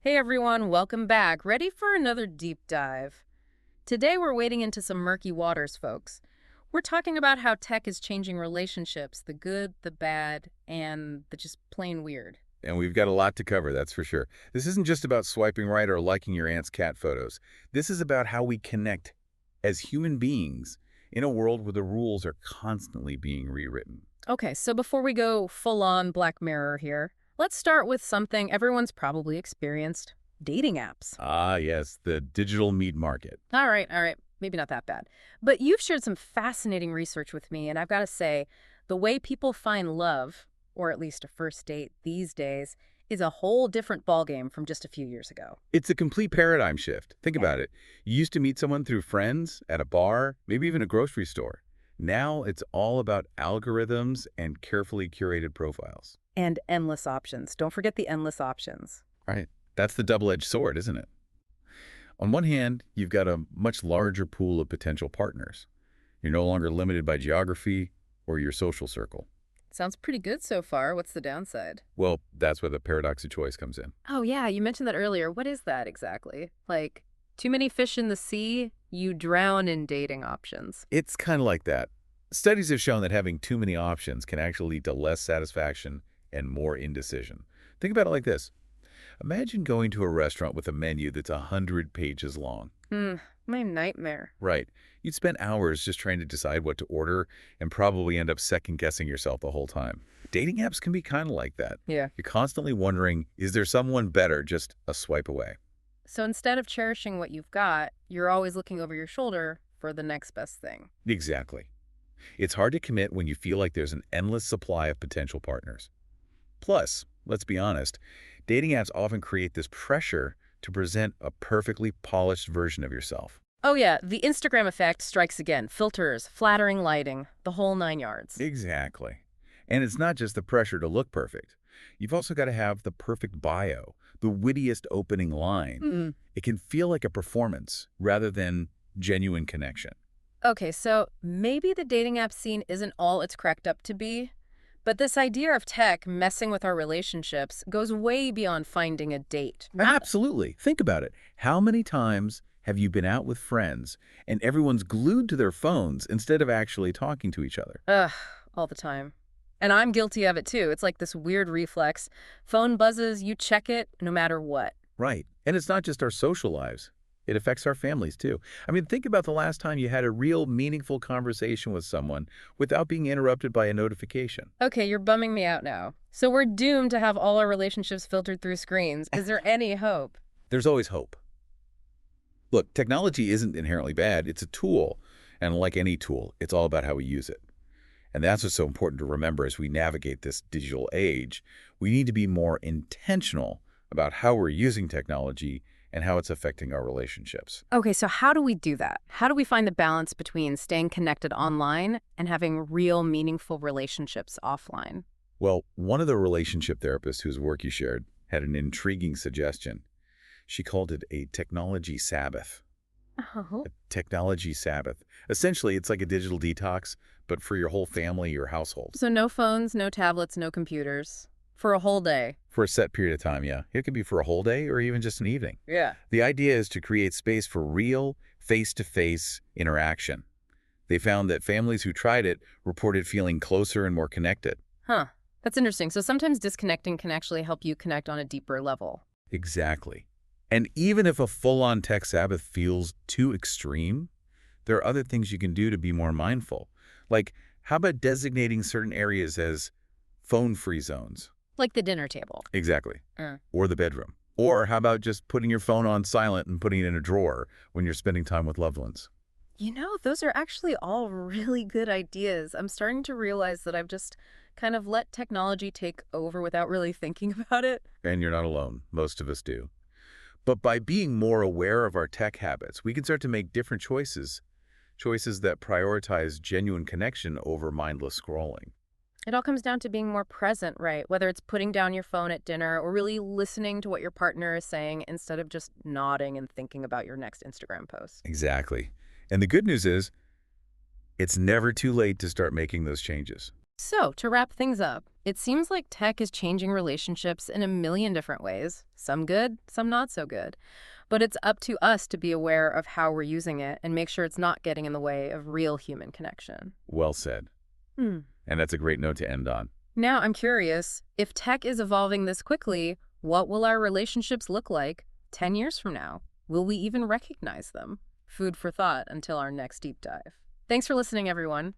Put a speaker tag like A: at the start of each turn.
A: Hey everyone, welcome back. Ready for another deep dive? Today we're wading into some murky waters, folks. We're talking about how tech is changing relationships, the good, the bad, and the just plain weird.
B: And we've got a lot to cover, that's for sure. This isn't just about swiping right or liking your aunt's cat photos. This is about how we connect as human beings in a world where the rules are constantly being rewritten.
A: Okay, so before we go full on Black Mirror here, let's start with something everyone's probably experienced: dating apps.
B: Ah, yes, the digital meat market.
A: All right. Maybe not that bad. But you've shared some fascinating research with me, and I've got to say, the way people find love, or at least a first date these days, is a whole different ballgame from just a few years ago.
B: It's a complete paradigm shift. Think
A: Yeah.
B: about it. You used to meet someone through friends, at a bar, maybe even a grocery store. Now it's all about algorithms and carefully curated profiles.
A: And endless options. Don't forget the endless options.
B: Right. That's the double-edged sword, isn't it? On one hand, you've got a much larger pool of potential partners. You're no longer limited by geography or your social circle.
A: Sounds pretty good so far. What's the downside?
B: Well, that's where the paradox of choice comes in.
A: Oh, yeah, you mentioned that earlier. What is that exactly? Like, too many fish in the sea, you drown in dating options.
B: It's kind of like that. Studies have shown that having too many options can actually lead to less satisfaction and more indecision. Think about it like this. Imagine going to a restaurant with a menu that's 100 pages long.
A: Hmm, my nightmare.
B: Right. You'd spend hours just trying to decide what to order and probably end up second-guessing yourself the whole time. Dating apps can be kind of like that.
A: Yeah.
B: You're constantly wondering, is there someone better just a swipe away?
A: So instead of cherishing what you've got, you're always looking over your shoulder for the next best thing.
B: Exactly. It's hard to commit when you feel like there's an endless supply of potential partners. Plus, let's be honest, dating apps often create this pressure to present a perfectly polished version of yourself.
A: Oh, yeah, the Instagram effect strikes again. Filters, flattering lighting, the whole nine yards.
B: Exactly. And it's not just the pressure to look perfect. You've also got to have the perfect bio, the wittiest opening line.
A: Mm.
B: It can feel like a performance rather than genuine connection.
A: Okay, so maybe the dating app scene isn't all it's cracked up to be, but this idea of tech messing with our relationships goes way beyond finding a date.
B: Absolutely. Think about it. How many times have you been out with friends and everyone's glued to their phones instead of actually talking to each other?
A: Ugh, all the time. And I'm guilty of it too. It's like this weird reflex. Phone buzzes, you check it no matter what.
B: Right. And it's not just our social lives. It affects our families too. I mean, think about the last time you had a real meaningful conversation with someone without being interrupted by a notification.
A: Okay, you're bumming me out now. So we're doomed to have all our relationships filtered through screens. Is there any hope?
B: There's always hope. Look, technology isn't inherently bad. It's a tool. And like any tool, it's all about how we use it. And that's what's so important to remember as we navigate this digital age. We need to be more intentional about how we're using technology and how it's affecting our relationships.
A: Okay, so how do we do that? How do we find the balance between staying connected online and having real, meaningful relationships offline?
B: Well, one of the relationship therapists whose work you shared had an intriguing suggestion. She called it a technology Sabbath.
A: Oh.
B: A technology Sabbath. Essentially, it's like a digital detox, but for your whole family, your household.
A: So no phones, no tablets, no computers for a whole day.
B: For a set period of time, yeah. It could be for a whole day or even just an evening.
A: Yeah.
B: The idea is to create space for real, face-to-face interaction. They found that families who tried it reported feeling closer and more connected.
A: Huh. That's interesting. So sometimes disconnecting can actually help you connect on a deeper level.
B: Exactly. And even if a full-on tech Sabbath feels too extreme, there are other things you can do to be more mindful. Like, how about designating certain areas as phone-free zones?
A: Like the dinner table.
B: Exactly.
A: Uh.
B: Or the bedroom. Or how about just putting your phone on silent and putting it in a drawer when you're spending time with loved ones?
A: You know, those are actually all really good ideas. I'm starting to realize that I've just kind of let technology take over without really thinking about it.
B: And you're not alone. Most of us do. But by being more aware of our tech habits, we can start to make different choices. Choices that prioritize genuine connection over mindless scrolling.
A: It all comes down to being more present, right? Whether it's putting down your phone at dinner or really listening to what your partner is saying instead of just nodding and thinking about your next Instagram post.
B: Exactly. And the good news is, it's never too late to start making those changes.
A: So, to wrap things up, it seems like tech is changing relationships in a million different ways. Some good, some not so good. But it's up to us to be aware of how we're using it and make sure it's not getting in the way of real human connection.
B: Well said.
A: Hmm.
B: And that's a great note to end on.
A: Now, I'm curious, if tech is evolving this quickly, what will our relationships look like 10 years from now? Will we even recognize them? Food for thought until our next deep dive. Thanks for listening, everyone.